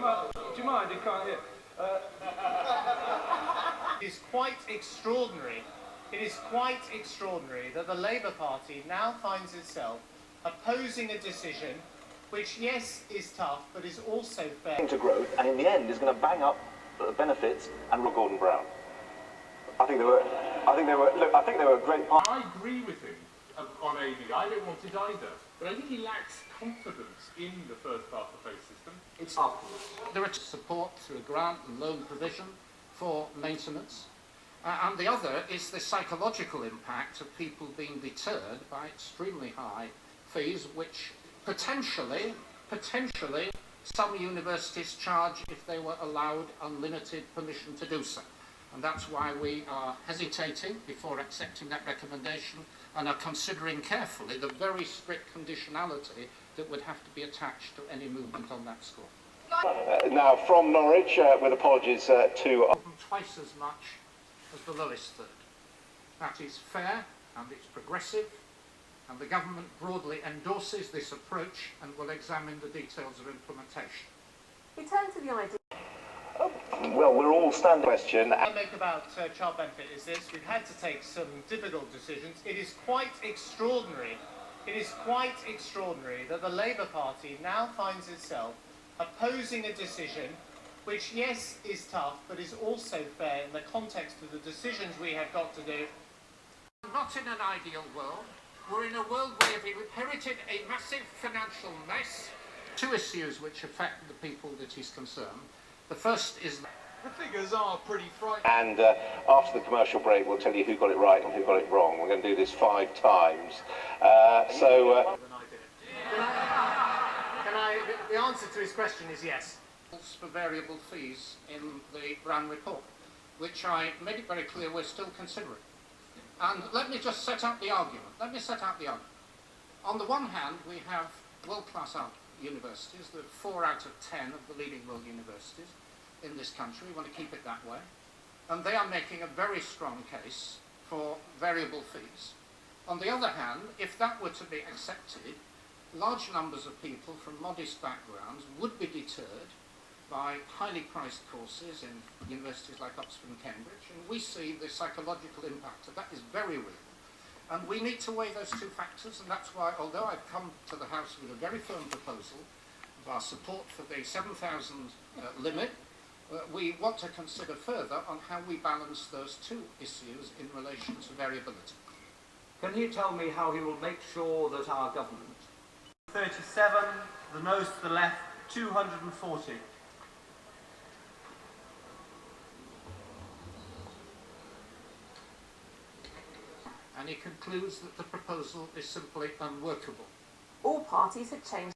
Do you mind? You can't hear. It is quite extraordinary. It is quite extraordinary that the Labour Party now finds itself opposing a decision which, yes, is tough, but is also fair. To growth, and in the end is going to bang up benefits and Gordon Brown. I think they were a great part. I agree with him on AD. I don't want it either, but I think he lacks confidence in the first past the post system. It's afterwards. There is support through a grant and loan provision for maintenance, and the other is the psychological impact of people being deterred by extremely high fees, which potentially some universities charge if they were allowed unlimited permission to do so. And that's why we are hesitating before accepting that recommendation and are considering carefully the very strict conditionality that would have to be attached to any movement on that score. Now from Norwich, with apologies to... Twice as much as the lowest third. That is fair and it's progressive, and the government broadly endorses this approach and will examine the details of implementation. We turn to the idea. Well, we're all standing question. What I make about child benefit is this: we've had to take some difficult decisions. It is quite extraordinary. It is quite extraordinary that the Labour Party now finds itself opposing a decision which, yes, is tough, but is also fair in the context of the decisions we have got to do. Not in an ideal world. We're in a world where we've inherited a massive financial mess. Two issues which affect the people that he's concerned. The first is... The figures are pretty frightening. And after the commercial break, we'll tell you who got it right and who got it wrong. We're going to do this 5 times. The answer to his question is yes. For variable fees in the Brown report, which I made it very clear we're still considering. And let me just set out the argument. On the one hand, we have world-class universities. There are 4 out of 10 of the leading world universities in this country. We want to keep it that way. And they are making a very strong case for variable fees. On the other hand, if that were to be accepted, large numbers of people from modest backgrounds would be deterred by highly priced courses in universities like Oxford and Cambridge, and we see the psychological impact of that is very real. And we need to weigh those two factors, and that's why, although I've come to the House with a very firm proposal of our support for the 7,000 limit, we want to consider further on how we balance those two issues in relation to variability. Can you tell me how he will make sure that our government... 37, the nose to the left, 240. And he concludes that the proposal is simply unworkable. All parties had changed